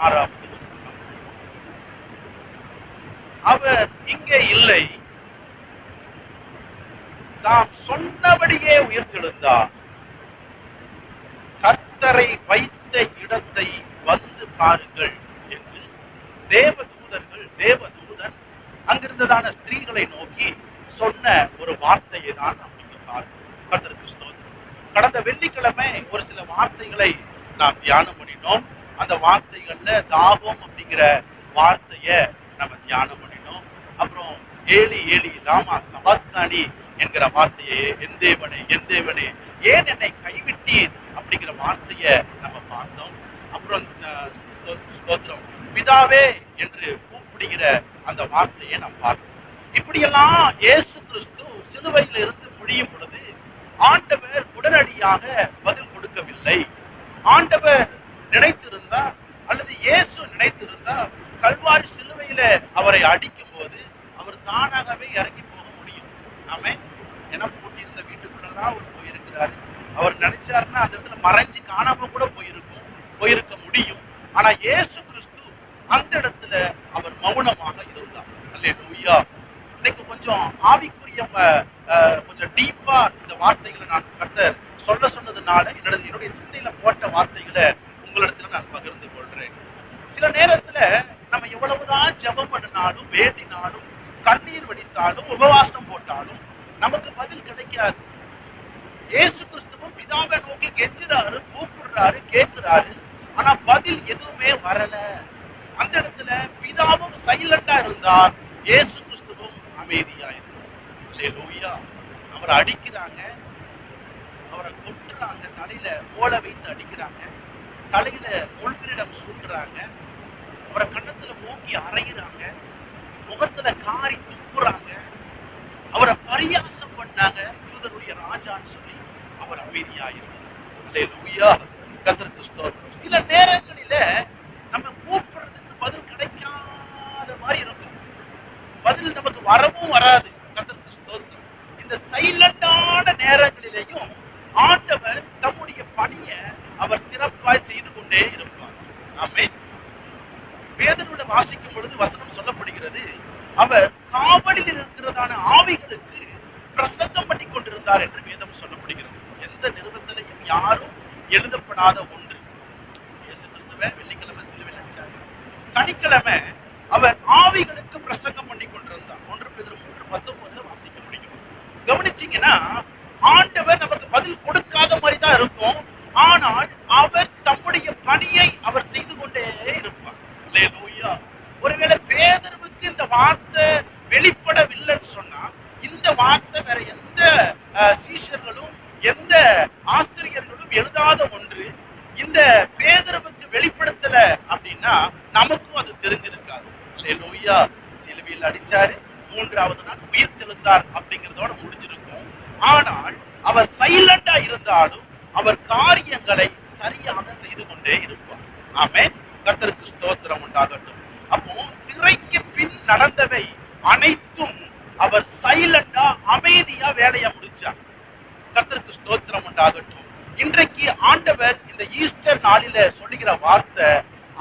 6வது வசனம். அவர் இங்கே இல்லை, தாம் சொன்னபடியே உயிர்த்தெழுந்தார். கர்த்தரை வைத்த இடத்தை வந்து பாருங்கள் என்று தேவதூதன் அங்கிருந்ததான ஸ்திரீகளை நோக்கி சொன்ன ஒரு வார்த்தையை தான் நாம் இங்கு பார்க்கிறோம். கர்த்தருக்கு ஸ்தோத்திரம். கடந்த வெள்ளிக்கிழமை ஒரு சில வார்த்தைகளை நாம் தியானம் பண்ணினோம். அந்த வார்த்தைகள்ல தாகம் அப்படிங்கிற வார்த்தையை நம்ம தியானம் பண்ணினோம். அப்புறம் ஏலி ஏலி ராமா சபக்தானி என்கிற வார்த்தையை, என் தேவனே என் தேவனே ஏன் என்னை கைவிட்டீர் அப்படிங்கிற வார்த்தையை நம்ம பார்த்தோம். அப்புறம் ஸ்தோத்திரம், பிதாவே என்று கூப்பிடுகிற அந்த வார்த்தையை நாம் பார்த்தோம். இப்படியெல்லாம் இயேசு கிறிஸ்து சிலுவையில் இருந்து பிடியும் பொழுது ஆண்டவர் உடனடியாக பதில் கொடுக்கவில்லை. ஆண்டவர் நினைத்திருந்தா அல்லது இயேசு நினைத்திருந்தா கல்வாரி சிலுவையில அவரை அடிக்கும் போது அவர் தானாகவே இறங்கி போக முடியும். ஆமே. ஏன்னா பூட்டியிருந்த வீட்டுக்குள்ளதான் அவர் போயிருக்கிறாரு. அவர் நினைச்சாருன்னா அந்த இடத்துல மறைஞ்சு காணாம கூட போயிருக்க முடியும். ஆனா இயேசு கிறிஸ்து அந்த இடத்துல அவர் மௌனமாக இருந்தார். அல்லேலூயா. இன்னைக்கு கொஞ்சம் ஆவிக்குரிய கொஞ்சம் டீப்பா இந்த வார்த்தைகளை நான் கர்த்தர் சொன்னதுனால என்னுடைய சிந்தையில போட்ட வார்த்தைகளை உங்களிடத்துல நான் பகிர்ந்து கொள்றேன். சில நேரத்துல நம்ம எவ்வளவுதான் ஜெபம் பண்ணினாலும், வேண்டினாலும், கண்ணீர் வடித்தாலும், உபவாசம் போட்டாலும் நமக்கு பதில் கிடைக்காது. இயேசு கிறிஸ்துவும் பிதாவை நோக்கி கெஞ்சுறாரு, கூப்பிடுறாரு, கேட்கிறாரு. ஆனா பதில் எதுவுமே வரல. அந்த இடத்துல பிதாவும் சைலண்டா இருந்தார், இயேசு கிறிஸ்துவும் அமைதியா இருந்தார். அல்லேலூயா. அவரை அடிக்கிறாங்க, அவரை கொட்டுறாங்க, தலையில ஓட வைத்து அடிக்கிறாங்க, தலையில முள்கிரீடம் சூட்டுறாங்க, அவரை கன்னத்துல மூங்கி அறையிறாங்க, முகத்துல காரி துப்புறாங்க, அவரை பரியாசம் பண்ணாங்க. யூதருடைய ராஜான்னு சொல்லி அவர் அமைதியா இருந்தார். அல்லேலூயா. கர்த்தருக்கு ஸ்தோத்திரம். சில நேரங்களில நம்ம கூப்பிடுறதுக்கு பதில் கிடைக்காத மாதிரி இருக்கும். பதில் நமக்கு வரவும் வராது. கர்த்தருக்கு ஸ்தோத்திரம். இந்த சைலண்டான நேரங்களிலேயும் ஆண்டவர் தம்முடைய பணியை அவர் சிறப்பாய் செய்து கொண்டே இருப்பார். ஆமென். வேதனோட வாசிக்கும் பொழுது வசனம் சொல்லப்படுகிறது, அவர் காவலில் இருக்கிறதான ஆவிகளுக்கு பிரசங்கம் பண்ணி கொண்டிருந்தார் என்று வேதம் சொல்லப்படுகிறது. எந்த நிறுவனத்திலையும் யாரும் எழுதப்படாத ஒன்று. இயேசு கிறிஸ்துவை வெள்ளிக்கிழமை சிலுவையில் அடிச்சார். சனிக்கிழமை அவர் ஆவிகளுக்கு பிரசங்கம் பண்ணி கொண்டிருந்தார். 1 பேதுரு 3:19 வாசிக்க முடியும். கவனிச்சீங்கன்னா ஆண்டவர் நமக்கு பதில் கொடுக்காத மாதிரி தான் இருக்கும். ஆனால் அவர் தம்முடைய பணியை அவர் செய்து கொண்டே இருப்பார். அல்லேலூயா. ஒருவேளை பேதுருவுக்கு இந்த வார்த்தை வெளிப்படவில்லைன்னு சொன்னா, இந்த வார்த்தை வேற எந்த சீஷர்களும் எந்த ஆசிரியர்களும் எழுதாத ஒன்று. இந்த பேதுருவுக்கு வெளிப்படுத்தல அப்படின்னா நமக்கும் அது தெரிஞ்சிருக்காது. அல்லேலூயா. சிலுவையில் அடிச்சாரு, 3வது நாள் உயிர் தெழுந்தார் அப்படிங்கிறதோட முடிஞ்சிருக்கும். ஆனால் அவர் சைலண்டா இருந்தாலும் அவர் காரியங்களை சரியாக செய்து கொண்டே இருப்பார். ஆமென். கர்த்தருக்கு ஸ்தோத்திரம் உண்டாகட்டும். அப்போ திரைக்கு பின் நடந்தவை அனைத்தும் அவர் சைலண்டா அமைதியா வேலையை முடிச்சார். கர்த்தருக்கு ஸ்தோத்திரம் உண்டாகட்டும். இன்றைக்கு ஆண்டவர் இந்த ஈஸ்டர் நாளில சொல்லுகிற வார்த்தை,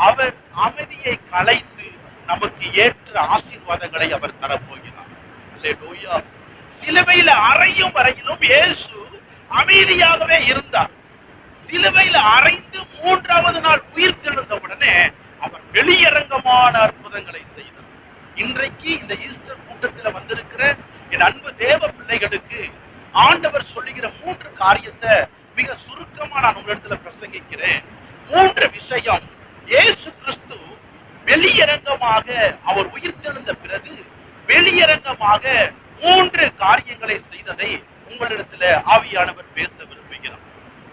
அவர் அமைதியை கலைத்து நமக்கு ஏற்ற ஆசீர்வாதங்களை அவர் தரப்போகிறார். அல்லேலூயா. சிலுவையில அறையும் வரையிலும் இயேசு அமைதியாகவே இருந்தார். சிலுவையில அறைந்து 3வது நாள் உயிர் தெழுந்த உடனே அவர் வெளியரங்கமான அற்புதங்களை செய்தார். இன்றைக்கு இந்த ஈஸ்டர் கூட்டத்தில் வந்திருக்கிற என் அன்பு தேவ பிள்ளைகளுக்கு ஆண்டவர் சொல்லுகிற 3 காரியத்தை மிக சுருக்கமா நான் உங்களிடத்துல பிரசங்கிக்கிறேன். 3 விஷயம். இயேசு கிறிஸ்து வெளியரங்கமாக அவர் உயிர் தெழுந்த பிறகு வெளியரங்கமாக 3 காரியங்களை செய்ததை உங்களிடத்துல ஆவியானவர் பேச விரும்புகிறார்.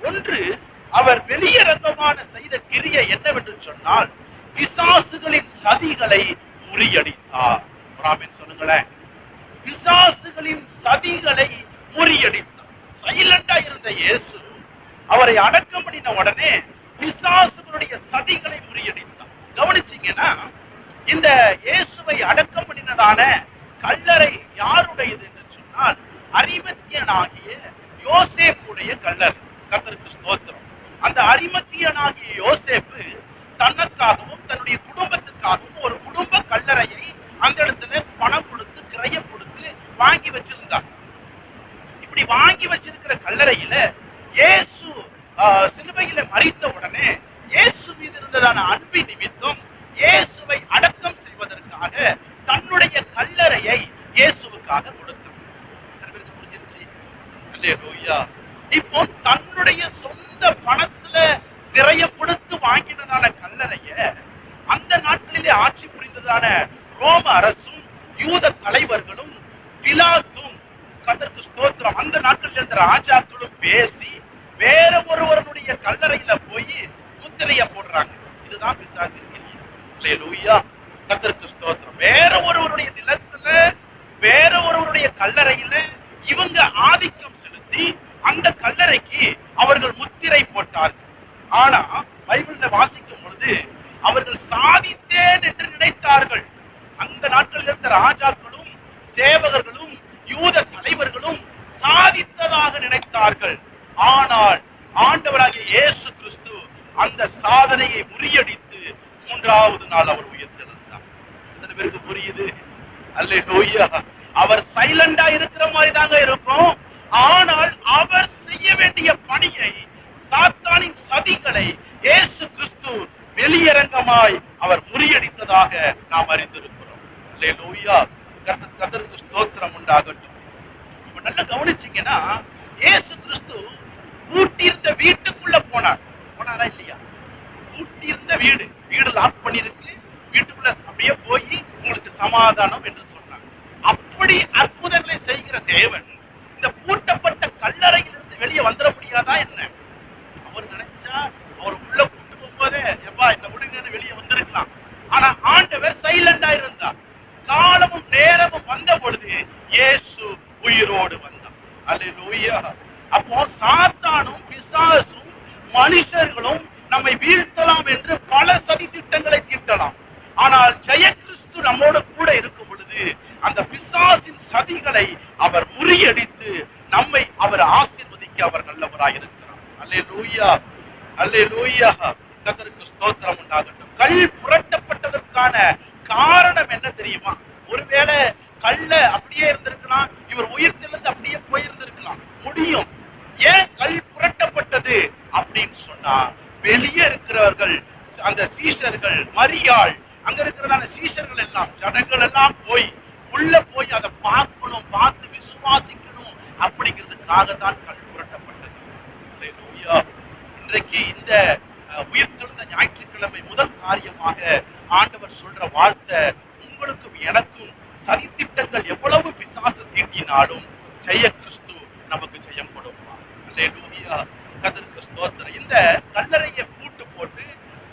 ஒன்று, அவர் வெளியரங்கமான செய்த கிரியை என்னவென்று சொன்னால், பிசாசுகளின் சதிகளை முறியடித்தார். ஆமென் சொல்லுங்களேன். பிசாசுகளின் சதிகளை முறியடித்தார். சைலண்டா இருந்த இயேசு அவரை அடக்கம் பண்ணின உடனே பிசாசுகளுடைய சதிகளை முறியடித்தார். கவனிச்சீங்கன்னா இந்த இயேசுவை அடக்கம் பண்ணினதான கல்லறை யாருடையது என்று சொன்னால், அரிமத்தியனாகிய யோசேப்புடைய கல்லறை. கர்த்தருக்கு ஸ்தோத்திரம். அந்த அரிமத்தியனாகிய யோசேப்பு தனக்காகவும் தன்னுடைய குடும்பத்துக்காகவும் ஒரு குடும்ப கல்லறையை அந்த இடத்துல பணம் கொடுத்து கிரயம் கொடுத்து வாங்கி வச்சிருந்தார். இப்படி வாங்கி வச்சிருக்கிற கல்லறையில இயேசு சிலுவையில மரித்த உடனே இயேசு மீது இருந்ததான அன்பின் நிமித்தம் இயேசுவை அடக்கம் செய்வதற்காக தன்னுடைய கல்லறையை இயேசுவுக்காக கொடுத்தார். புரிஞ்சிருச்சு? அல்லேலூயா. இப்போ தன்னுடைய சொந்த பணத்துல கிரயம் கொடுத்து வாங்கினதான கல்லறைய அந்த நாட்களிலே ஆட்சி புரிந்ததான ரோம அரசும் யூத தலைவர்களும் பிலாத்தும், கர்த்தருக்கு ஸ்தோத்திரம், அந்த நாட்களில் இருந்த ராஜாக்களும் பேசி வேற ஒருவருடைய கல்லறையில போய் முத்திரைய போடுறாங்க. இதுதான் பிசாசின் கிரியை. அல்லேலூயா. கர்த்தருக்கு ஸ்தோத்திரம். வேற ஒருவருடைய நிலத்துல வேற ஒருவருடைய கல்லறையில இவங்க ஆதிக்கம் செலுத்தி அந்த கல்லறைக்கு அவர்கள் முத்திரை போட்டார்கள். ஆனா பைபிள்ல வாசிக்கும் பொழுது அவர்கள் சாதித்தேன் என்று நினைத்தார்கள். அந்த நாட்களில் இருந்த ராஜாக்களும் சேவகர்களும் யூத தலைவர்களும் சாதித்ததாக நினைத்தார்கள். ஆனால் ஆண்டவராகிய இயேசு கிறிஸ்து அந்த சாதனையை முறியடித்து மூன்றாவது நாள் அவர் உயிர்த்தெழுந்தார். எத்தனை பேருக்கு புரியுது? அல்லேலூயா. அவர் சைலண்டா இருக்கிற மாதிரி தாங்க இருக்கும். ஆனால் அவர் செய்ய வேண்டிய பணியை, சாத்தானின் சதிகளை இயேசு கிறிஸ்து வெளியரங்கமாய் அவர் முறியடித்ததாக நாம் அறிந்திருக்கிறோம். அல்லேலூயா. கர்த்தருக்கு ஸ்தோத்திரம் உண்டாகட்டும். இப்ப நல்லா கவனிச்சீங்கன்னா இயேசு கிறிஸ்து பூட்டியிருந்த வீட்டுக்குள்ள போனாரா இல்லையா? பூட்டியிருந்த வீடு லாக் பண்ணிருக்கு. வீட்டுக்குள்ள அப்படியே போய் உங்களுக்கு சமாதானம் என்று சொன்னார். அப்படி அற்புதங்களை செய்கிற தேவன் இந்த பூட்டப்பட்ட கல்லறையிலிருந்து வெளியே வந்துட முடியாதா என்ன? அவர் நினைச்சா அவர் உள்ள கூட்டு போகும்போதே எப்பா என்ன விடுங்கன்னு வெளியே வந்திருக்கலாம். ஆனா ஆண்டவர் சைலண்டா இருந்தார். காலமும் நேரமும் வந்த பொழுது இயேசு உயிரோடு வந்தார். அல்லேலூயா. அப்போ சாத்தானும் பிசாசும் மனுஷர்களும் நம்மை வீழ்த்தலாம் என்று பல சதி திட்டங்களை தீட்டலாம். ஆனால் ஜெய கிறிஸ்து நம்மோடு கூட இருக்கும் பொழுது அந்த பிசாசின் சதிகளை அவர் முறியடித்து நம்மை அவர் ஆசீர்வதிக்க அவர் நல்லவராய் இருக்கிறார். அல்லேலூயா. அல்லேலூயா. கர்த்தருக்கு ஸ்தோத்திரம் உண்டாகட்டும். கல் புரட்டப்பட்டதற்கான காரணம் என்ன தெரியுமா? ஒருவேளை கல்ல அப்படியே இருந்திருக்கலாம், இவர் உயிர்த்தெழுந்து அப்படியே போயிருந்திருக்கலாம். முடியும். ஏன் கல் புரட்டப்பட்டது அப்படின்னு சொன்னா, வெளியே இருக்கிறவர்கள் அந்த சீஷர்கள், மரியாள், அங்க இருக்கிறதான சீஷர்கள் எல்லாம், ஜனங்கள் எல்லாம் போய் உள்ள போய் அதை பார்க்கணும், பார்த்து விசுவாசிக்கணும் அப்படிங்கிறதுக்காக தான் கல் புரட்டப்பட்டது. அல்லேலூயா. இன்றைக்கு இந்த உயிர்த்தெழுந்த ஞாயிற்றுக்கிழமை முதல் காரியமாக ஆண்டவர் சொல்ற வார்த்தை, உங்களுக்கும் எனக்கும் சதித்திட்டங்கள் எவ்வளவு பிசாசு தீட்டினாலும் ஜெய கிறிஸ்து நமக்கு ஜெயம் கொடுப்பார். அல்லேலூயா. கர்த்தருக்கு ஸ்தோத்திரம். இந்த கல்லறையை பூட்டு போட்டு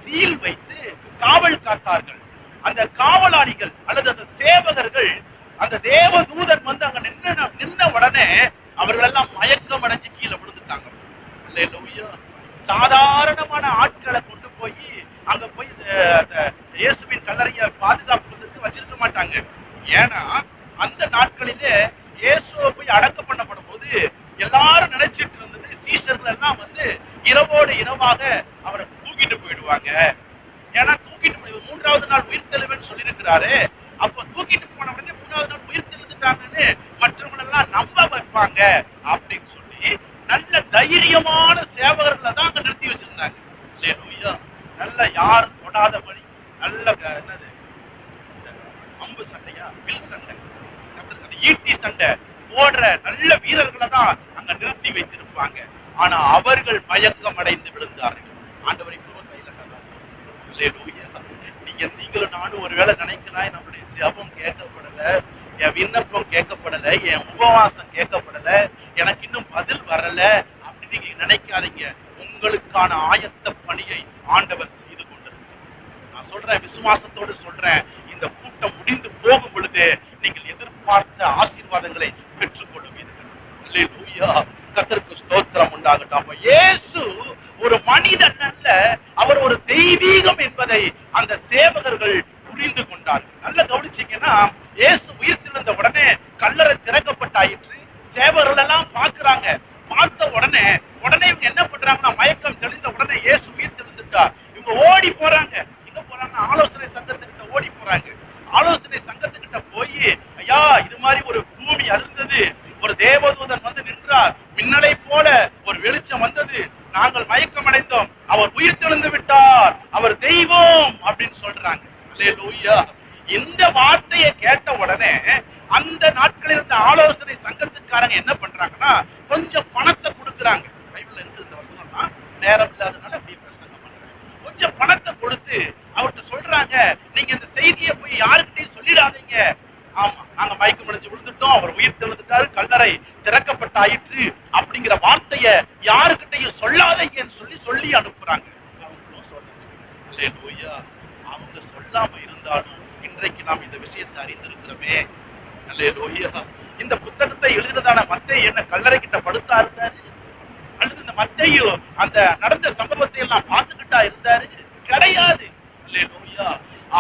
சீல் வைத்து காவல் காத்தார்கள். அந்த காவலாளிகள் அல்லது அந்த சேவகர்கள், அந்த தேவ தூதன் வந்து அங்க நின்ன உடனே அவர்கள் எல்லாம் மயக்கம் அடைஞ்சு கீழே விழுந்துட்டாங்க. அல்லேலூயா. சாதாரணமான ஆட்களை கொண்டு போய் அங்க போய் இயேசுவின் கல்லறையை பாதுகாப்புக்கு வச்சிருக்க மாட்டாங்க. ஏன்னா அந்த நாட்களிலே இயேசுவை போய் அடக்கம் பண்ணப்படும் போது எல்லாரும் நினைச்சிட்டு இருந்தது, சீஷர்கள் எல்லாம் வந்து இரவோடு இரவாக அவரை தூக்கிட்டு போயிடுவாங்க. ஏன்னா தூக்கிட்டு போய் மூன்றாவது நாள் உயிர்த்தெழுவேன்னு சொல்லியிருக்கிறாரு. அப்ப தூக்கிட்டு போன உடனே மூணாவது நாள் உயிர்த்தெழுந்துட்டாங்கன்னு மற்றவங்க எல்லாம் நம்ப வைப்பாங்க அப்படின்னு சொல்லி நல்ல தைரியமான சேவகர்களை தான் அங்க நிறுத்தி வச்சிருந்தாங்க. அல்லேலூயா. நல்ல யாரும் தொடாதபடி நல்ல என்னது அம்பு சண்டையா, வில் சண்டை, ஈட்டி சண்டை போடுற நல்ல வீரர்களை தான் அங்க நிறுத்தி வைத்திருப்பாங்க. ஆனா அவர்கள் மயக்கம் அடைந்து விழுந்தார்கள். ஆண்டவரை நீங்களும் நானும் ஒருவேளை நினைக்கலாம், நம்முடைய ஜெபம் கேட்கப்படல, என் விண்ணப்பம் கேட்கப்படல, என் உபவாசம் கேட்கப்படல, எனக்கு இன்னும் பதில் வரல அப்படின்னு நீங்க நினைக்காதீங்க. உங்களுக்கான ஆயத்த பணியை ஆண்டவர் செய்து கொண்டிருக்கிறார். நான் சொல்றேன், விசுவாசத்தோடு சொல்றேன், இந்த கூட்டம் முடிந்து போகும் பொழுது நீங்கள் எதிர்பார்த்த ஆசீர்வாதங்களை பெற்றுக் கொள்வீர்கள். அல்லேலூயா. கர்த்தருக்கு ஸ்தோத்திரம் உண்டாகட்டும். அப்ப இயேசு ஒரு மனிதன் அல்ல, அவர் ஒரு தெய்வீகம் என்பதை அந்த சேவகர்கள் புரிந்து கொண்டார்கள். நல்ல கவனிச்சீங்கன்னா இயேசு உயிர்த்தெழுந்த உடனே கல்லறை திறக்கப்பட்டாயிற்று. சேவகர்கள் எல்லாம் பார்க்கிறாங்க. பார்த்த உடனே இவங்க என்ன பண்றாங்கன்னா, மயக்கம் தெளிந்த உடனே இயேசு உயிர்த்தெழுந்துட்டா, இவங்க ஓடி போறாங்க. ஆமா, நாங்க மயக்கம் அடைஞ்சு விழுந்துட்டோம், அவர் உயிர் தெழுந்துட்டாரு, கல்லறை திறக்கப்பட்டாயிற்று அப்படிங்கிற வார்த்தைய யாருக்கிட்டையும் சொல்லாதீங்கன்னு சொல்லி அனுப்புறாங்க. அவங்களும் சொல்லுங்க, அவங்க சொல்லாம இருந்தாலும் இன்றைக்கு நாம் இந்த விஷயத்தை அறிந்திருக்கிறோமே. அல்லேலூயா. இந்த புத்தகத்தை எழுதினதான மத்தேயு என்ன கல்லறை கிட்ட படுத்தா இருந்தாரு? அல்லது இந்த மத்தேயு அந்த நடந்த சம்பவத்தை எல்லாம் பார்த்துக்கிட்டா இருந்தாரு? கிடையாது. அல்லேலூயா.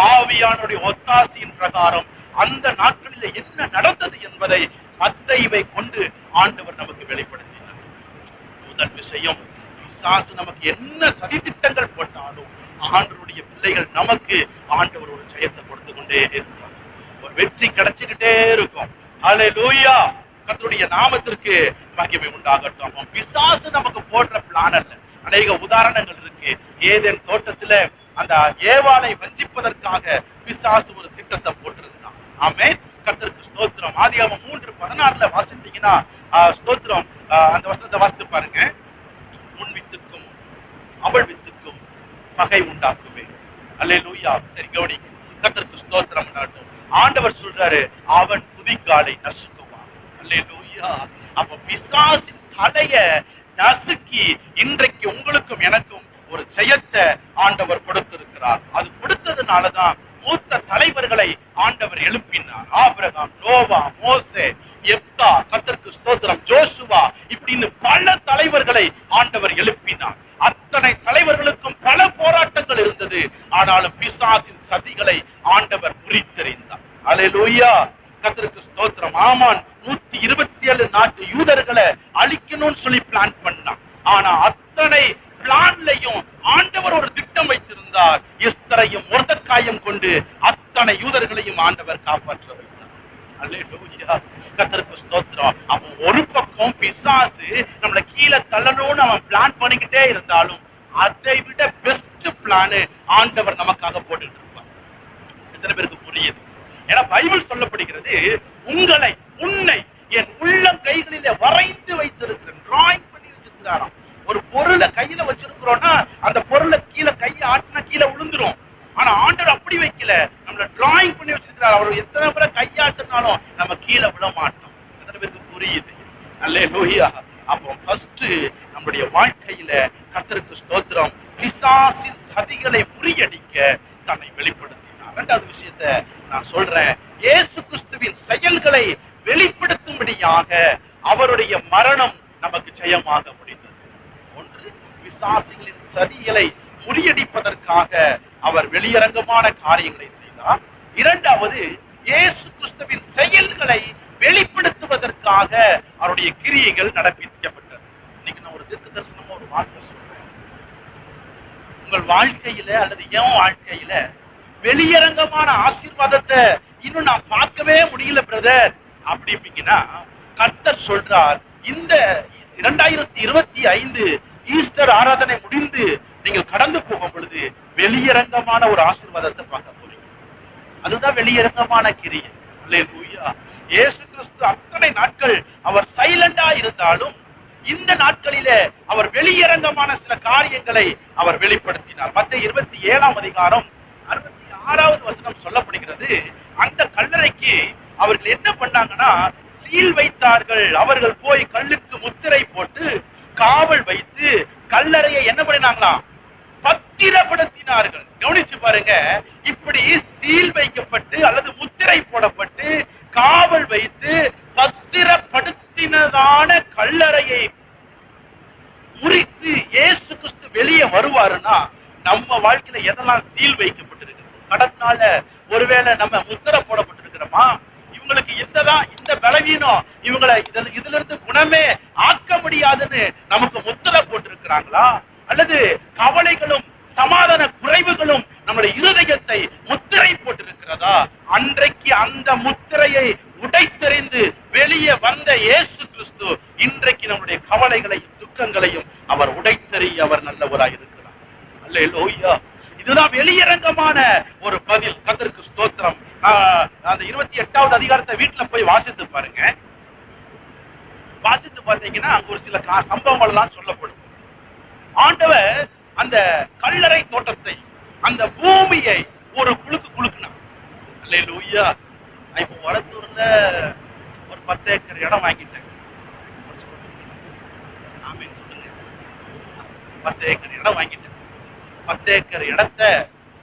ஆவியானுடைய ஒத்தாசையின் பிரகாரம் அந்த நாட்களில் என்ன நடந்தது என்பதை மத்தேயுவை கொண்டு ஆண்டவர் நமக்கு வெளிப்படுத்தினார். முதல் விஷயம், பிசாசு நமக்கு என்ன சதித்திட்டங்கள் போட்டாலும் ஆண்டவருடைய பிள்ளைகள் நமக்கு ஆண்டவர் ஒரு ஜெயத்தை கொடுத்து கொண்டே இருக்கிறார். ஒரு வெற்றி கிடைச்சுக்கிட்டே இருக்கும். அல்லேலூயா. கர்த்தருடைய நாமத்திற்கு மகிமை உண்டாகட்டும். பிசாசு நமக்கு போடுற பிளான் அல்ல. அநேக உதாரணங்கள் இருக்கு. ஏதேன் தோட்டத்துல அந்த ஏவாளை வஞ்சிப்பதற்காக பிசாசு ஒரு திட்டத்தை போட்டிருந்தான். ஆமென். கர்த்தருக்கு ஸ்தோத்திரம். ஆதியாகமம் 3:16 வாசித்தீங்கன்னா ஸ்தோத்திரம், அந்த வசனத்தை வாசித்து பாருங்க. உன் வித்துக்கும் அவள் வித்துக்கும் பகை உண்டாக்குவே. அல்லேலூயா. சரி, கவனிங்க. கர்த்தருக்கு ஸ்தோத்திரம் உண்டாகட்டும். ஆண்டவர் சொல்றாரு, அவன் குதிகாலை நசுக்குவான். அல்லேலூயா. அப்ப பிசாசின் தலைய நசுக்கி இன்றைக்கு உங்களுக்கும் எனக்கும் ஒரு ஜெயத்தை ஆண்டவர் கொடுத்திருக்கிறார். அது கொடுத்ததுனாலதான் மூத்த தலைவர்களை ஆண்டவர் எழுப்பினார். ஆபிரகாம், நோவா, மோசே, எப்தா, கர்த்தருக்கு ஸ்தோத்திரம், ஜோசுவா, இப்படின்னு பல தலைவர்களை ஆண்டவர் எழுப்பினார். அத்தனை தலைவர்களுக்கும் பல போராட்டங்கள் இருந்தது. ஆனாலும் பிசாசின் சதிகளை ஆண்டவர் முறித்தெறிந்தார். அல்லேலூயா. கர்த்தருக்கு ஸ்தோத்திரம். ஆமான் 127 நாட்டு யூதர்களை அழிக்கணும்னு சொல்லி பிளான் பண்ணான். ஆனா அத்தனை பிளான்லையும் ஆண்டவர் ஒரு திட்டம் வைத்திருந்தார். எஸ்தரையும் மொர்தெக்காயும் கொண்டு அத்தனை யூதர்களையும் ஆண்டவர் காப்பாற்ற வைத்தார். அல்லேலூயா. கர்த்தருக்கு ஸ்தோத்திரம். அவன் ஒரு பக்கம் பிசாசு நம்மளை கீழே தள்ளணும்னு அவன் பிளான் பண்ணிக்கிட்டே இருந்தாலும் அதை விட பெஸ்ட் பிளான் ஆண்டவர் நமக்காக போட்டுட்டு இருப்பார். எத்தனை பேருக்கு புரியுது? ஏன்னா பைபிள் சொல்லப்படுகிறது, உங்களை உன்னை என் உள்ளம் கைகளிலே வரைந்து வைத்திருக்கிறேன். டிராயிங் பண்ணி வச்சிருக்கிறாராம். ஒரு பொருளை கையில வச்சிருக்கிறோம்னா அந்த பொருளை கீழே கையை ஆட்டினா கீழே விழுந்துரும். ஆனா ஆண்டவர் அப்படி வைக்கல, நம்மள டிராயிங் பண்ணி வச்சிருக்கிறார். அவர் எத்தனை பேரை கையாட்டினாலும் நம்ம கீழே விழ மாட்டோம். எத்தனை பேருக்கு புரியுது? அல்லேலூயா. அப்போ ஃபர்ஸ்ட் நம்முடைய வாழ்க்கையில கர்த்தருக்கு ஸ்தோத்திரம், பிசாசின் சதிகளை முறியடிக்க தன்னை வெளிப்படுத்தினார். இரண்டாவது விஷயத்தை நான் சொல்றேன், இயேசு கிறிஸ்துவின் செயல்களை வெளிப்படுத்தும்படியாக அவருடைய மரணம் நமக்கு ஜெயமாக முடிந்தது. ஒன்று, பிசாசுகளின் சதிகளை முறியடிப்பதற்காக அவர் வெளியரங்கமான காரியங்களை செய்தார். இரண்டாவது, இயேசு கிறிஸ்துவின் செயல்களை வெளிப்படுத்துவதற்காக அவருடைய கிரியைகள் நடப்பிக்கப்பட்டது. இன்னைக்கு நான் ஒரு தீர்க்க தரிசனமா ஒரு வார்த்தை சொல்றேன். உங்கள் வாழ்க்கையில அல்லது என் வாழ்க்கையில வெளியரங்கமான ஆசீர்வாதத்தை இன்னும் நான் பார்க்கவே முடியல பிரதர் அப்படின்னா, கர்த்தர் சொல்றார், இந்த 2025 ஈஸ்டர் ஆராதனை முடிந்து நீங்கள் கடந்து போகும் பொழுது வெளியரங்கமான ஒரு ஆசீர்வாதத்தை பார்க்க போறீங்க. அதுதான் வெளியரங்கமான கிரியை. அல்லேலூயா. இயேசு கிறிஸ்து அத்தனை நாட்கள் அவர் சைலண்டா இருந்தாலும் இந்த நாட்களிலே அவர் வெளியரங்கமான சில காரியங்களை அவர் வெளிப்படுத்தினார். மத்தேயு 27 66வது வசனம் சொல்லப்படுகிறது, அந்த கல்லறைக்கு அவர்கள் என்ன பண்ணாங்கன்னா சீல் வைத்தார்கள். அவர்கள் போய் கல்லுக்கு முத்திரை போட்டு காவல் வைத்து கல்லறையை என்ன பண்ணினாங்களாம்? பத்திரப்படுத்தினார்கள். கவனிச்சு பாருங்க, இப்படி சீல் வைக்கப்பட்டு அல்லது முத்திரை போடப்பட்டு காவல் வைத்து பத்திரப்படுத்தினதான கல்லறையை முறித்து இயேசு கிறிஸ்து வெளியே வருவாருன்னா நம்ம வாழ்க்கையில எதெல்லாம் சீல் வைக்கப்பட்டிருக்கு? கடனால ஒருவேளை நம்ம முத்திரை போடப்பட்டிருக்கிறோமா? இவங்களுக்கு இந்த பலவீனம் இவங்களை இதுல இருந்து குணமே ஆக்க முடியாதுன்னு நமக்கு முத்திரை போட்டிருக்கிறாங்களா? அல்லது கவலைகளும் சமாதான குறைவுகளும் நம்முடைய இருதயத்தை முத்திரை போட்டிருக்கிறதா? அன்றைக்கு அந்த முத்திரையை உடைத்தெறிந்து வெளியே வந்த இயேசு கிறிஸ்து இன்றைக்கு நம்முடைய கவலைகளையும் துக்கங்களையும் அவர் உடைத்தெறிய அவர் நல்லவராய் இருக்கிறார். அல்லேலூயா. இதுதான் வெளியரங்கமான ஒரு பதில். கர்த்தருக்கு ஸ்தோத்திரம். அந்த 28வது அதிகாரத்தை வீட்டுல போய் வாசித்து பாருங்க. வாசித்து பார்த்தீங்கன்னா அங்க ஒரு சில சம்பவங்கள் எல்லாம் சொல்லப்படும். ஆண்டவர் அந்த கல்லறை தோட்டத்தை, அந்த பூமியை ஒரு குலுக்குனார். அல்லேலூயா. இப்போ வரத்தூர்ல ஒரு 10 ஏக்கர் இடம் வாங்கிட்டேன். ஆமீன் சொல்லுங்க. 10 ஏக்கர் இடம் வாங்கிட்டேன். 10 ஏக்கர் இடத்த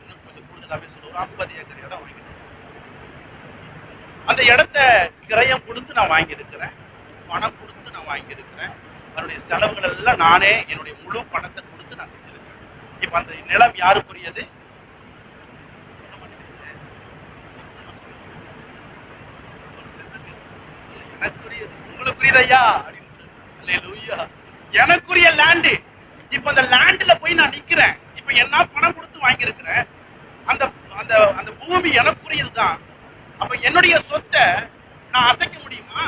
இன்னும் கொஞ்சம் கூடுதலாவே சொல்ல, ஒரு 50 ஏக்கர் இடம் வாங்கிட்டேன். அந்த இடத்த கிரயம் கொடுத்து நான் வாங்கியிருக்கிறேன், பணம் கொடுத்து நான் வாங்கியிருக்கிறேன். அதனுடைய செலவுகள் எல்லாம் நானே என்னுடைய முழு பணத்தை கொடுத்து நான் செஞ்சிருக்கிறேன். இப்ப அந்த நிலம் யாருக்குரியது? எனக்குரியது. உங்களுக்குரியது ஐயா அப்படின்னு சொல்லுங்க. எனக்குரிய லேண்டு. இப்ப அந்த லேண்ட்ல போய் நான் நிக்கிறேன். இப்ப என்ன பணம் கொடுத்து வாங்கியிருக்கிறேன், அந்த அந்த அந்த பூமி எனக்குரியதுதான். அப்ப என்னுடைய சொத்தை நான் அசைக்க முடியுமா?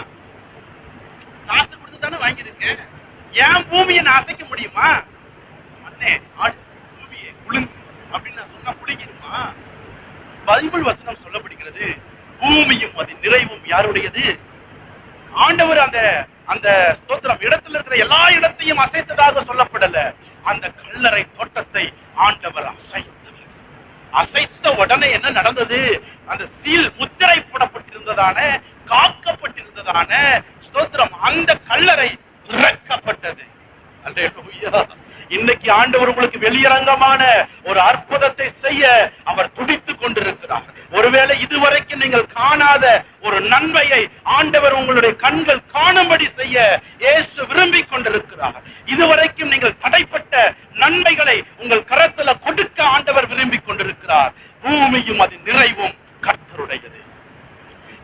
காசு கொடுத்து தானே வாங்கியிருக்கேன். என் பூமியை நான் அசைக்க முடியுமா? அண்ணே ஆடு பூமியை குலுங்கு அப்படின்னு நான் சொன்னா குலுங்கிருமா? பைபிள் வசனம் சொல்லப்படுகிறது, பூமியும் அதன் நிறைவும் யாருடையது? ஆண்டவர் அந்த அந்த ஸ்தோத்திரம் இடத்துல இருக்கிற எல்லா இடத்தையும் அசைத்ததாக சொல்லப்படல. அந்த கல்லறை தோட்டத்தை ஆண்டவர் அசைத்தவர். அசைத்த உடனே என்ன நடந்தது? அந்த சீல் முத்திரை போடப்பட்டிருந்ததான, காக்கப்பட்டிருந்ததான ஸ்தோத்திரம் அந்த கல்லறை திறக்கப்பட்டது. அல்லேலூயா. இன்னைக்கு ஆண்டவர் உங்களுக்கு வெளியரங்கமான ஒரு அற்புதத்தை செய்ய அவர் துடித்துக் கொண்டிருக்கிறார். ஒருவேளை இதுவரைக்கும் நீங்கள் காணாத ஒரு நன்மையை ஆண்டவர் உங்களுடைய கண்கள் காணும்படி செய்ய இயேசு விரும்பிக் கொண்டிருக்கிறார். இதுவரைக்கும் நீங்கள் தடைப்பட்ட நன்மைகளை உங்கள் கரத்துல கொடுக்க ஆண்டவர் விரும்பிக் கொண்டிருக்கிறார். பூமியும் அதன் நிறைவும் கர்த்தருடையது.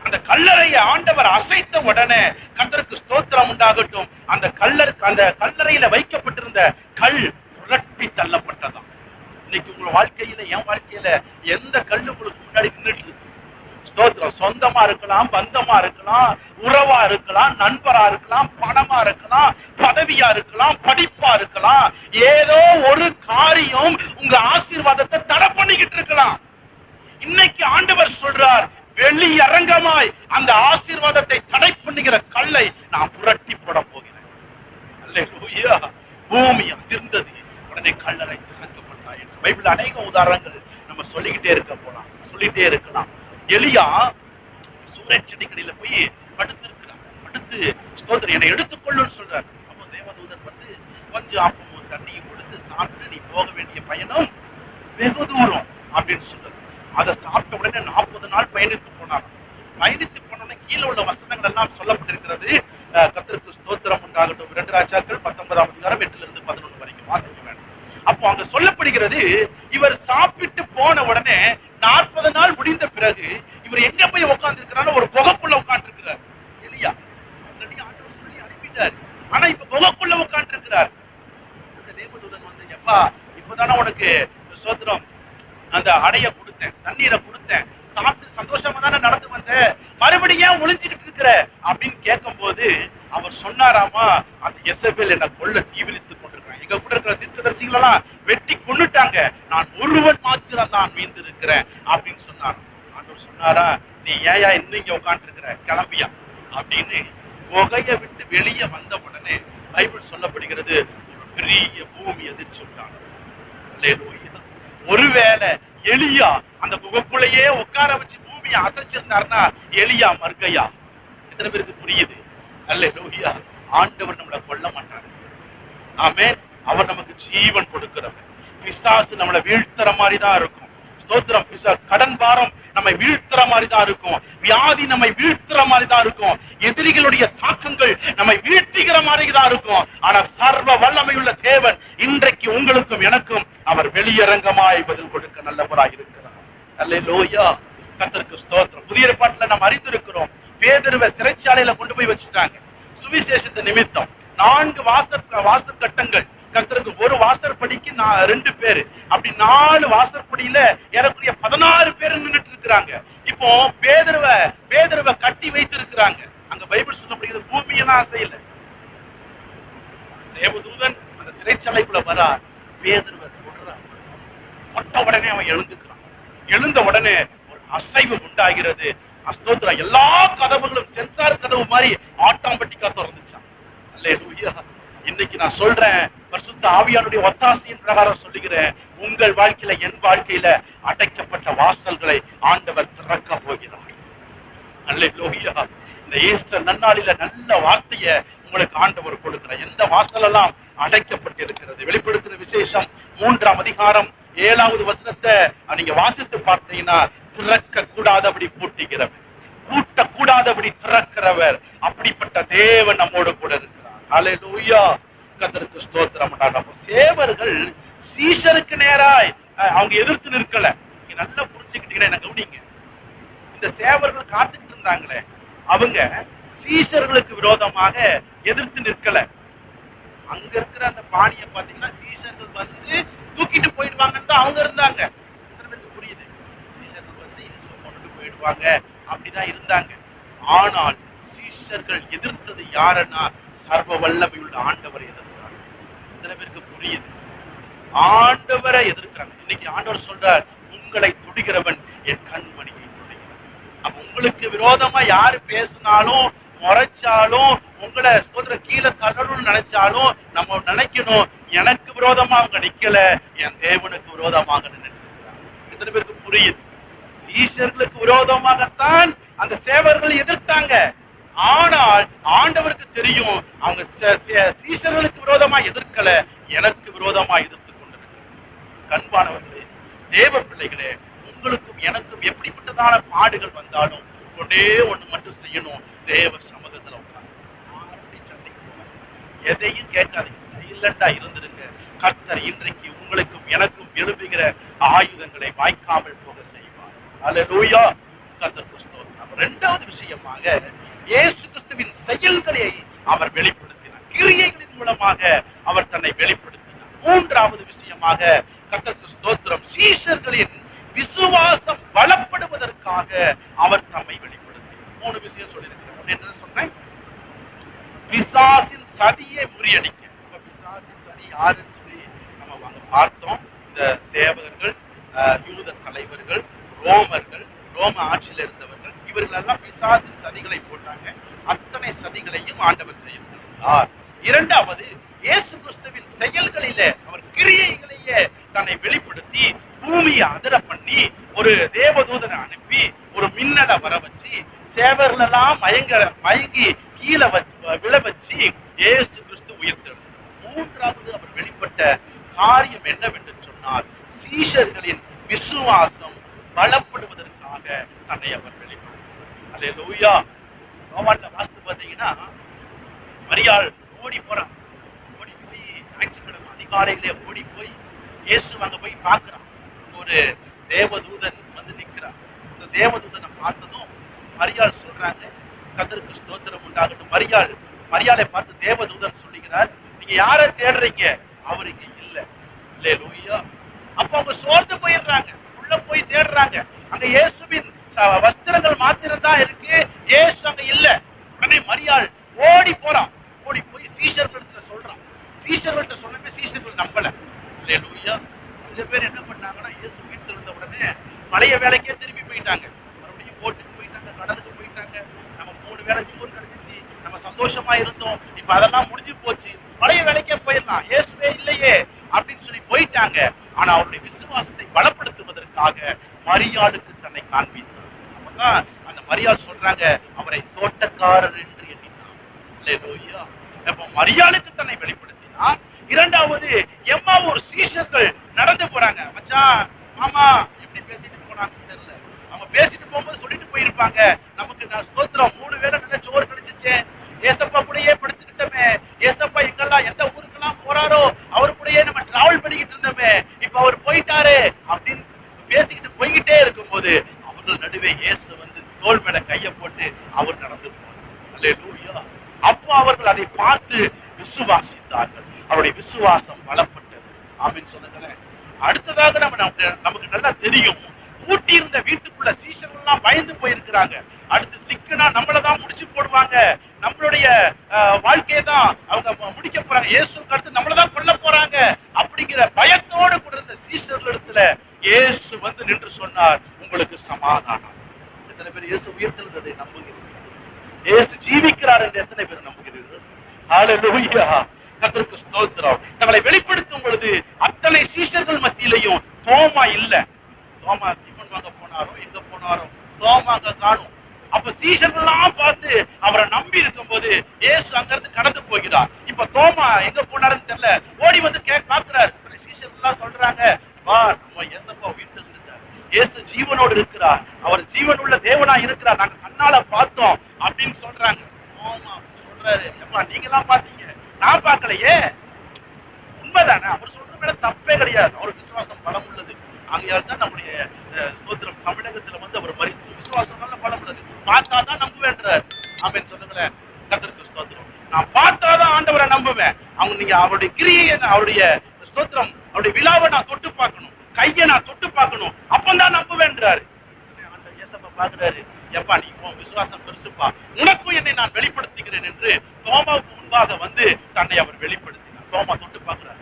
அந்த கல்லறையை ஆண்டவர் அசைத்த உடனே கர்த்தருக்கு ஸ்தோத்திரம் உண்டாகட்டும். அந்த கல்லறையில வைக்கப்பட்டிருந்த கல் புரட்டி தள்ளப்பட்டதாம். இன்னைக்கு உங்க வாழ்க்கையில, என் வாழ்க்கையில எந்த கல் உங்களுக்கு முன்னாடி நின்றுட்டு இருக்கு? ஸ்தோத்திரம். சொந்தமா இருக்கலாம், பந்தமா இருக்கலாம், உறவா இருக்கலாம், நண்பரா இருக்கலாம், பணமா இருக்கலாம், பதவியா இருக்கலாம், படிப்பா இருக்கலாம். ஏதோ ஒரு காரியம் உங்க ஆசீர்வாதத்தை தடை பண்ணிக்கிட்டு இருக்கலாம். இன்னைக்கு ஆண்டவர் சொல்றார், வெளியரங்கமாய் அந்த ஆசீர்வாதத்தை தடை பண்ணுகிற கல்லை நான் புரட்டி போட போகிறேன். அல்லேலூயா. பூமி அதிர்ந்தது, உடனே கல்லறை திறக்கப்பட்டாய். பைபிள் அநேக உதாரணங்கள் நம்ம சொல்லிக்கிட்டே இருக்கலாம். எலியா சூரஜ் செடிக்கடியில போய் படுத்திருக்கிறார். படுத்து ஸ்தோத்திரம் என்னை எடுத்துக்கொள்ளுன்னு சொல்றாரு. அப்போ தேவதூதன் வந்து கொஞ்சம் அப்பமும் தண்ணியும் கொடுத்து சாப்பிட்டு நீ போக வேண்டிய பயணம் வெகு தூரம் அப்படின்னு சொல்றாரு. அதை சாப்பிட்ட உடனே 40 நாள் பயணித்து போனார். பயணித்து போனோடனே கீழே உள்ள வசனங்கள் எல்லாம் சொல்லப்பட்டிருக்கிறது. கர்த்தருக்கு ஸ்தோத்திரம் உண்டாகட்டும். 2 ராஜாக்கள் 19ஆம் அதிகாரம் 8-11 வரைக்கும் வாசிக்க வேண்டும். அப்போ அங்க சொல்லப்படுகிறது, இவர் சாப்பிட்டு போன உடனே 40 நாள் முடிந்த பிறகு இவர் எங்க போய் உட்கார்ந்து இருக்கிறார்? ஒரு குகைக்குள்ள உட்கார்ந்து இருக்கிறார். எலியா ஆண்டவர் சொல்லி அனுப்பிட்டார். ஆனா இப்ப குகைக்குள்ள உட்கார்ந்து இருக்கிறார். தேவதூதன் வந்து, எப்பா இப்பதானே உனக்கு ஸ்தோத்திரம் அந்த அடைய கொடுத்தேன், தண்ணீரை கொடுத்தேன், சாப்பிட்டு சந்தோஷமா தானே நடந்து வந்த, மறுபடியும் ஏன் ஒளிஞ்சுக்கிட்டு இருக்கிற அப்படின்னு கேட்கும் போது அவர் சொன்னாராமா, அந்த எசபேல் என்ன கொல்ல தீவிரித்துக் கொண்டிருக்கிறேன். எங்க கூட இருக்கிற தீர்க்கதரிசிகள் எல்லாம் வெட்டி கொன்னுட்டாங்க, நான் ஒருவன் மாத்திரம் தான் மீந்து இருக்கிறேன் அப்படின்னு சொன்னார். ஆண்டவர் சொன்னாரா, நீ ஏயா இன்னும் இங்க உட்கார்ந்து இருக்கிற, கிளம்பியா அப்படின்னு. புகையை விட்டு வெளியே வந்த உடனே பைபிள் சொல்லப்படுகிறது, ஒரு பெரிய பூமி எதிர்ச்சி உண்டானது. அல்லேலூயா. ஒருவேளை எலியா அந்த குகைக்குள்ளேயே உட்கார வச்சு பூமியை அசைச்சிருந்தாருன்னா எலியா மர்கையா? எத்தனை பேருக்கு புரியுது? அல்லேலூயா. ஆண்டவர் நம்மளை கொல்ல மாட்டாரு. ஆமென். அவர் நமக்கு ஜீவன் கொடுக்கிறவர். பிசாசு நம்மளை வீழ்த்துற மாதிரி தான் இருக்கும். ஸ்தோத்திரம். கடன் பாரம் நம்மை வீழ்த்துற மாதிரி தான் இருக்கும். வியாதி நம்மை வீழ்த்துற மாதிரி தான் இருக்கும். எதிரிகளுடைய தாக்கங்கள் நம்மை வீழ்த்துகிற மாதிரி தான் இருக்கும். ஆனா சர்வ வல்லமையுள்ள தேவன் இன்றைக்கு உங்களுக்கும் எனக்கும் அவர் வெளியரங்கமாய் பதில் கொடுக்க நல்லவராய் இருக்கிறார். அல்லேலூயா. கர்த்தருக்கு ஸ்தோத்திரம். புதிய ஏற்பாட்டுல நாம் அறிந்திருக்கிறோம், பேதுருவை சிறைச்சாலையில கொண்டு போய் வச்சுட்டாங்க. சுவிசேஷத்து நிமித்தம் 4 வாசற்கட்டங்கள். கர்த்தருக்கு ஒரு வாசற்படிக்கு 2 பேரு, அப்படி 4 வாசற்படியில ஏறக்குறைய 16 பேர் நின்றுட்டு இருக்கிறாங்க. இப்போ பேதுருவை கட்டி வைத்திருக்கிறாங்க. அங்க பைபிள் சொல்லப்படுகிறது, பூமியெல்லாம் அசையல. தேவதூதன் அந்த சிறைச்சாலைக்குள்ள வரா, பேதுருவை தொடுறான். தொட்ட உடனே அவன் எழுந்துக்கிறான். எழுந்த உடனே ஒரு அசைவு உண்டாகிறது. ஸ்தோத்திரம். எல்லா கதவுகளும் சென்சார் கதவு மாதிரி ஆட்டாம்பட்டிக்கா திறந்துச்சான். அல்லேலூயா. இன்னைக்கு நான் சொல்றேன், பரிசுத்த ஆவியானுடைய ஒத்தாசையின் பிரகாரம் சொல்லுகிறேன், உங்கள் வாழ்க்கையில, என் வாழ்க்கையில அடைக்கப்பட்ட வாசல்களை ஆண்டவர் திறக்க போகிறார். அல்லேலூயா. இந்த ஈஸ்டர் நன்னாளில நல்ல வார்த்தையை உங்களுக்கு ஆண்டவர் கொடுக்கிறார். எந்த வாசலெல்லாம் அடைக்கப்பட்டிருக்கிறது. வெளிப்படுத்துற விசேஷம் 3ஆம் அதிகாரம் 7வது வசனத்தை நீங்க வாசித்து பார்த்தீங்கன்னா, திறக்க கூடாதபடி பூட்டுகிறவர், பூட்ட கூடாதபடி திறக்கிறவர், அப்படிப்பட்ட தேவன் நம்மோடு கூட இருக்கிறார். அல்லேலூயா. கர்த்தருக்கு ஸ்தோத்திரம். சேவர்கள் சீஷருக்கு நேராய் அவங்க எதிர்த்து நிற்கல. நீங்க நல்லா புரிஞ்சுக்கிட்டீங்கன்னா என்ன கவனிங்க. இந்த சேவர்கள் காத்துக்கிட்டு இருந்தாங்களே, அவங்க சீஷர்களுக்கு விரோதமாக எதிர்த்து நிற்கல. அங்க இருக்கிற அந்த பாணியை பாத்தீங்கன்னா சீஷர்கள் வந்து தூக்கிட்டு போயிடுவாங்கன்னு தான் அவங்க இருந்தாங்க. புரியுது, சீஷர்கள் வந்து இயேசுவை கொண்டு போயிடுவாங்க அப்படிதான் இருந்தாங்க. ஆனால் சீஷர்கள் எதிர்த்தது யாருன்னா சர்வ வல்லமையுள்ள ஆண்டவரை எதிர்த்தாங்க. இத்தனை பேருக்கு புரியுது, ஆண்டவரை எதிர்க்கிறாங்க. இன்னைக்கு ஆண்டவர் சொல்றார், உங்களை துடிக்கிறவன் என் கண்மணியை துடிக்கிறான். அப்ப உங்களுக்கு விரோதமா யாரு பேசினாலும் முறைச்சாலும் உங்களை கீழே தள்ளணும்னு நினைச்சாலும் நம்ம நினைக்கணும், எனக்கு விரோதமா அவங்க நிக்கல, என் தேவனுக்கு விரோதமாக நினைக்கிறாங்க. எத்தனை பேருக்கு புரியுது? சீஷர்களுக்கு விரோதமாகத்தான் அந்த சேவர்கள் எதிர்த்தாங்க. ஆனால் ஆண்டவருக்கு தெரியும், அவங்க சீஷர்களுக்கு விரோதமா எதிர்க்கல, எனக்கு விரோதமா எதிர்த்து கொண்டிருக்கிறார். கண்பானவர்களே, தேவ பிள்ளைகளே, உங்களுக்கும் எனக்கும் எப்படிப்பட்டதான பாடுகள் வந்தாலும் ஒன்றே ஒண்ணு மட்டும் செய்யணும், தேவ சமூகத்துல உட்கார்ந்து சண்டைக்கு போவாங்க. எதையும் கேட்காதீங்க, சைலண்டா இருந்துருங்க. கர்த்தர் இன்றைக்கு உங்களுக்கும் எனக்கும் எழுப்புகிற ஆயுதங்களை வாய்க்காமல் போக செய்வார். அல்லேலூயா. கர்த்தருக்கு ஸ்தோத்திரம். இரண்டாவது விஷயமாக இயேசு கிறிஸ்துவின் செயல்களை அவர் வெளிப்படுத்தினார். கிரியைகளின் மூலமாக அவர் தன்னை வெளிப்படுத்தினார். மூன்றாவது விஷயமாக கர்த்தருக்கு ஸ்தோத்திரம், சீஷர்களின் விசுவாசம் பலப்படுவதற்காக அவர் தம்மை வெளிப்படுத்தினார். 3 விஷயம் சொல்லியிருக்கிறேன். ஒன்று என்ன சொன்னேன்? பிசாசின் சதியை முறியடிக்க. பிசாசின் சதி யாருன்னு சொல்லி நம்ம பார்த்தோம். இந்த சேவகர்கள், யூத தலைவர்கள், ரோமர்கள், ரோம ஆட்சியில் இருந்தவர்கள், இவர்கள் எல்லாம் பிசாசின் சதிகளை போட்டாங்க. அத்தனை சதிகளையும் ஆண்டவர் செய்திருக்கிறார். இரண்டாவது, இயேசு கிறிஸ்துவின் செயல்களிலே அவர் கிரியைகளையே தன்னை வெளிப்படுத்தி பூமியை அதிர பண்ணி ஒரு தேவதூதனை அனுப்பி ஒரு மின்னலை வர வச்சு சேவர்கள் எல்லாம் மயங்கி கீழே விழ வச்சு இயேசு கிறிஸ்து உயிர்த்தெழுந்தார். மூன்றாவது அவர் வெளிப்பட்ட காரியம் என்னவென்று சொன்னால், சீஷர்களின் விசுவாசம் பலப்படுவதற்காக தன்னை அவர் வெளிப்படுத்தார். அல்லேலூயா. யோவான்ல வாஸ்து பார்த்தீங்கன்னா, மரியாள் ஓடி போறான். ஓடி போய் ஞாயிற்றுக்கிழமை அதிகாலையிலே ஓடி போய் இயேசு அங்க போய் பார்க்கிறான். ஒரு தேவதூதன் வந்து நிற்கிறான். இந்த தேவதூதனை பார்த்ததும் மரியாள் சொல்றாங்க, கர்த்தருக்கு ஸ்தோத்திரம் உண்டாகட்டும். மரியாளை பார்த்து தேவதூதன் சொல்லுகிறார், நீங்க யாரை தேடுறீங்க? அவர் இங்க இல்ல. அல்லேலூயா. அப்ப அவங்க சோர்ந்து போயிடுறாங்க. உள்ள போய் தேடுறாங்க. அங்க இயேசுவின் வஸ்திரங்கள் மாத்திரம் தான் இருக்கு, இயேசு அங்க இல்ல. உடனே மரியாள் ஓடி போறான். ஓடி போய் சீஷர்கள்ட்ட சொல்றான். சீஷர்கள்ட்ட சொன்னமே சீஷர்கள் நம்பல. அல்லேலூயா. கொஞ்சம் பேர் என்ன பண்ணாங்கன்னா, இயேசு வீட்டில் இருந்த உடனே பழைய வேலைக்கே திரும்பி போயிட்டாங்க. மறுபடியும் போட்டுக்கு போயிட்டாங்க, கடலுக்கு போயிட்டாங்க. நம்ம 3 வேளை சோறு கிடைச்சிச்சு, நம்ம சந்தோஷமா இருந்தோம், இப்ப அதெல்லாம் முடிஞ்சு போச்சு, பழைய வேலைக்கே போயிடலாம், இயேசுவே இல்லையே அப்படின்னு சொல்லி போயிட்டாங்க. ஆனா அவருடைய விசுவாசத்தை பலப்படுத்துவதற்காக மரியாளுக்கு தன்னை காண்பித்தார். அப்பதான் அந்த மரியாள் சொல்றாங்க, அவரை தோட்டக்காரர் என்று எண்ணினார். அல்லேலூயா. அப்ப மரியாளுக்கு தன்னை வெளிப்படுத்தினார். இரண்டாவது, எம்மாவூர் சீஷர்கள் நடந்து போறாங்க. மச்சான், மாமா எப்படி பேசிட்டு போனாங்க தெரியல. அவங்க பேசிட்டு போகும்போது சொல்லிட்டு போயிருப்பாங்க, நமக்கு ஸ்தோத்திரம் 3 வேளை நல்ல சோறு கிடைச்சிச்சே, ஏசப்பா கூடயே படுத்துக்கிட்டோமே, ஏசப்பா எங்கெல்லாம் எந்த ஊருக்கெல்லாம் போறாரோ அவரு கூடயே நம்ம டிராவல் பண்ணிக்கிட்டு இருந்தோமே, இப்ப அவர் போயிட்டாரு அப்படின்னு பேசிக்கிட்டு போய்கிட்டே இருக்கும்போது அவர்கள் நடுவே இயேசு வந்து தோள் மேல கையை போட்டு அவர் நடந்து போனார். அல்லேலூயா. அப்போ அவர்கள் அதை பார்த்து விசுவாசித்தார்கள். அவருடைய விசுவாசம் பலப்பட்டது. ஆமென் சொல்லுங்களேன். அடுத்ததாக நமக்கு நல்லா தெரியும், பூட்டி இருந்த வீட்டுக்குள்ள சீஷர்கள் எல்லாம் பயந்து போயிருக்கிறாங்க. அடுத்து சிக்கனா நம்மளதான் முடிச்சு போடுவாங்க, நம்மளுடைய வாழ்க்கையை தான் அவங்க முடிக்க போறாங்க, இயேசுக்கு அடுத்து நம்மளதான் கொல்ல போறாங்க அப்படிங்கிற பயத்தோடு கூட இருந்த சீஷர்கள் இடத்துல இயேசு வந்து நின்று சொன்னார், உங்களுக்கு சமாதானம். எத்தனை பேர் இயேசு உயிர்த்தெழுந்ததை நம்புகிறீர்கள்? இயேசு ஜீவிக்கிறார் என்று எத்தனை பேர் நம்புகிறீர்கள்? ஹல்லேலூயா. கர்த்தருக்கு ஸ்தோத்திரம். தங்களை வெளிப்படுத்தும் பொழுது அத்தனை சீஷர்கள் மத்தியிலையும் தோமா இல்ல. தோமா டிஃபன் வாங்க போனாரோ எங்க போனாரோ தோமா அங்க காணும். அப்ப சீஷர்கள்லாம் பார்த்து அவரை நம்பி இருக்கும் போது இயேசு அங்கிருந்து கடந்து போகிறார். இப்ப தோமா எங்க போனாருன்னு தெரியல, ஓடி வந்து பாக்குறாரு. சீஷர்கள்லாம் சொல்றாங்க, வா நம்ம இயேசப்பா வீட்டுல இருந்தார், இயேசு ஜீவனோடு இருக்கிறார், அவர் ஜீவன் உள்ள தேவனா இருக்கிறார், நாங்க கண்ணால பார்த்தோம் அப்படின்னு சொல்றாங்க. தோமா சொல்றாரு, எப்பா நீங்க எல்லாம் பாத்தீங்க, நான் பார்க்கலையே. உண்மைதானே, அவர் சொல்ற மேல தப்பே கிடையாது, அவர் விசுவாசம் பலம் உள்ளது. ஆகையால் தான் நம்முடைய ஸ்தோத்திரம் தமிழகத்துல வந்து அவர் மரித்து விசுவாசம் நல்ல பலம் உள்ளது. பார்த்தாதான் நம்புவேன்றார். ஆமென் சொல்லுங்களேன். கர்த்தருக்கு ஸ்தோத்திரம். நான் பார்த்தாதான் ஆண்டவரை நம்புவேன். அவங்க நீங்க அவருடைய கிரியை, அவருடைய ஸ்தோத்திரம், அவருடைய விழாவை நான் தொட்டு பார்க்கணும், கையை நான் தொட்டு பார்க்கணும், அப்பந்தான் நம்புவேன்றாரு. ஆண்டவர் இயேசுவை பார்க்கிறாரு, எப்பா நீ உன் விசுவாசம் பெருசுப்பா, உனக்கும் என்னை நான் வெளிப்படுத்துகிறேன் என்று தோமாவுக்கு முன்பாக வந்து தன்னை அவர் வெளிப்படுத்தினார். தோமா தொட்டு பார்க்கிறாரு,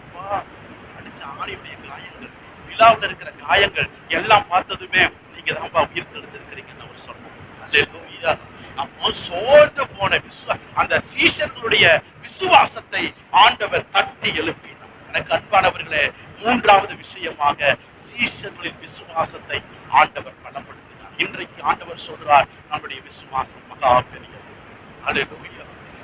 அடிச்ச ஆணியுடைய காயங்கள், விழாவில் இருக்கிற காயங்கள் எல்லாம் பார்த்ததுமே நீங்க தான்ப்பா உயிர் தெழுந்திருக்கிறீங்கன்னு அவர் சொன்னார். அல்லேலூயா. அப்போ சோர்ந்து போன அந்த சீஷர்களுடைய விசுவாசத்தை ஆண்டவர் தட்டி எழுப்பினார். எனக்கு அன்பானவர்களே, மூன்றாவது விஷயமாக சீஷர்களின் விசுவாசத்தை ஆண்டவர் பலப்படுத்தினார். இன்றைக்கு ஆண்டவர் சொல்றார், நம்முடைய விசுவாசம் மகா பெரியது. அல்லேலூயா.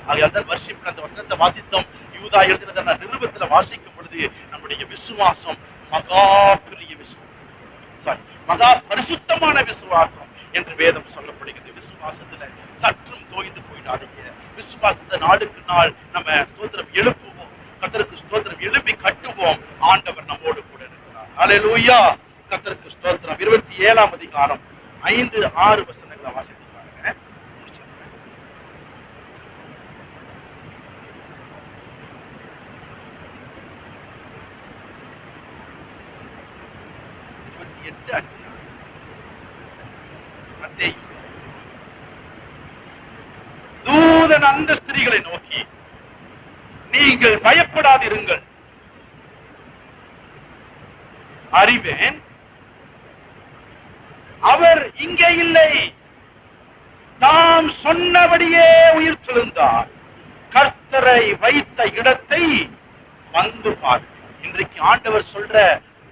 ஆகையால் வர்ஷிப் அந்த வசனத்தை வாசித்தோம். யூதா எழுதினதை நிருபத்துல வாசிக்கும் பொழுது நம்முடைய விசுவாசம் மகா பெரிய விசுவாசம், மகா பரிசுத்தமான விசுவாசம் என்று வேதம் சொல்லப்படுகிறது. விசுவாசத்துல சற்றும் தோய்ந்து போயிடாதீங்க. விசுவாசத்தை நாளுக்கு நாள் நம்ம ஸ்தோத்திரம் எழுப்புவோம், கர்த்தருக்கு ஸ்தோத்திரம் எழுப்பி கட்டுவோம். ஆண்டவர் நம்மோடு கூட இருக்கிறார். அல்லேலூயா. கர்த்தருக்கு ஸ்தோத்திரம். 27ஆம் அதிகாரம் 5-6 வசனங்களை வாசித்து பாருங்க. 28:5 தூதன் அந்த ஸ்திரீகளை நோக்கி, நீங்கள் பயப்படாதிருங்கள், அறிவேன் அவர் இங்கே இல்லை, தாம் சொன்னபடியே உயிர் தெழுந்தார், கர்த்தரை வைத்த இடத்தை வந்து பார். இன்றைக்கு ஆண்டவர் சொல்ற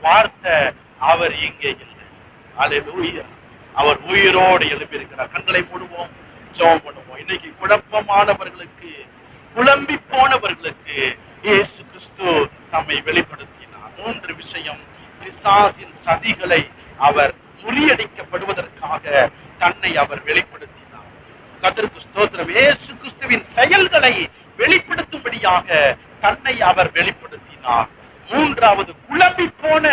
வார்த்தை, அவர் இங்கே இல்லை. அல்லேலூயா. அவர் உயிரோடு எழுப்பியிருக்கிறார். கண்களை மூடுவோம், ஜெபம் பண்ணுவோம். இன்னைக்கு குழப்பமானவர்களுக்கு, குழம்பி போனவர்களுக்கு இயேசு கிறிஸ்து தம்மை வெளிப்படுத்தினார். 3 விஷயம். பிசாசின் சதிகளை அவர் முறியடிக்கப்படுவதற்காக தன்னை அவர் வெளிப்படுத்தினார். கர்த்தருக்கு ஸ்தோத்திரம். இயேசு கிறிஸ்துவின் செயல்களை வெளிப்படுத்தும்படியாக தன்னை அவர் வெளிப்படுத்தினார். 3வது, குழம்பி போன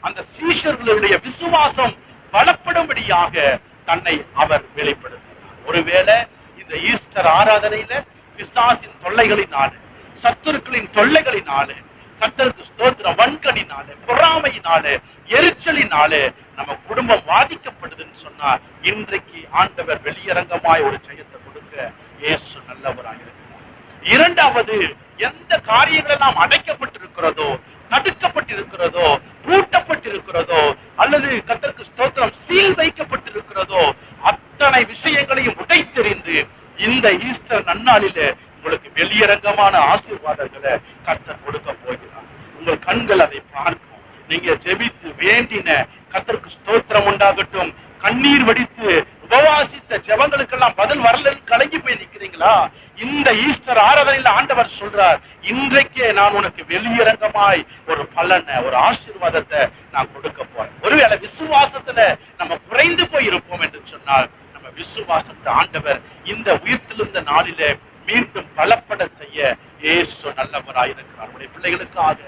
அந்த சீஷர்களுடைய விசுவாசம் பலப்படும்படியாக தன்னை அவர் வெளிப்படுத்தினார். ஒருவேளை இந்த ஈஸ்டர் ஆராதனையில பிசாசின் தொல்லைகளினால, சத்துருக்களின் தொல்லைகளினால, கர்த்தருக்கு ஸ்தோத்திரம், வன்கணினால, பொறாமையினால, எரிச்சலினால நம்ம குடும்பம் பாதிக்கப்படுதுன்னு சொன்னா, இன்றைக்கு ஆண்டவர் வெளியரங்கமாய் ஒரு ஜெயத்தை கொடுக்க இயேசு நல்லவராக இருக்கிறார். 2வது, எந்த காரியங்கள் எல்லாம் அடைக்கப்பட்டிருக்கிறதோ, தடுக்கப்பட்டிருக்கிறதோ, பூட்டப்பட்டிருக்கிறதோ, அல்லது கர்த்தருக்கு ஸ்தோத்திரம் சீல் வைக்கப்பட்டிருக்கிறதோ, அத்தனை விஷயங்களையும் உடைத்தெறிந்து இந்த ஈஸ்டர் நன்னாளிலே உங்களுக்கு வெளியரங்கமான ஆசீர்வாதங்களை கர்த்தர் கொடுக்க போகிறார். உங்கள் கண்கள் அதை பார்க்கும். நீங்க ஜெபித்து வேண்டின கர்த்தருக்கு ஸ்தோத்திரம் உண்டாகட்டும். கண்ணீர் வடித்து உபவாசித்த ஜெபங்களுக்கெல்லாம் பதில் வரலன்னு கலங்கி போய் நிக்கிறீங்களா? இந்த ஈஸ்டர் ஆராதனையில் ஆண்டவர் சொல்றார், இன்றைக்கே நான் உனக்கு வெளியரங்கமாய் ஒரு பலனை, ஒரு ஆசீர்வாதத்தை நான் கொடுக்க போறேன். ஒருவேளை விசுவாசத்துல நம்ம குறைந்து போய் இருப்போம் என்று சொன்னால், நம்ம விசுவாசத்தை ஆண்டவர் இந்த உயிர்த்தெழுந்த நாளிலே மீண்டும் பலப்பட செய்ய இயேசு நல்லவராயிருக்கிறார். உடைய பிள்ளைகளுக்காக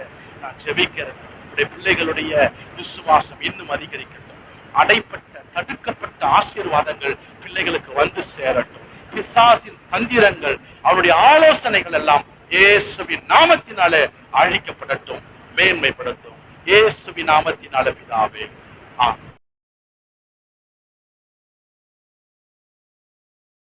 நான் ஜெபிக்கிறேன். உடைய பிள்ளைகளுடைய விசுவாசம் இன்னும் அதிகரிக்கட்டும். அடைப்பட்ட, தடுக்கப்பட்ட ஆசீர்வாதங்கள் பிள்ளைகளுக்கு வந்து சேரட்டும். பிசாசின் தந்திரங்கள், அவருடைய ஆலோசனைகள் எல்லாம் இயேசுவின் நாமத்தினாலே அழிக்கப்படட்டும், மேன்மைப்படட்டும். இயேசுவின் நாமத்தினாலே பிதாவே, ஆமென்.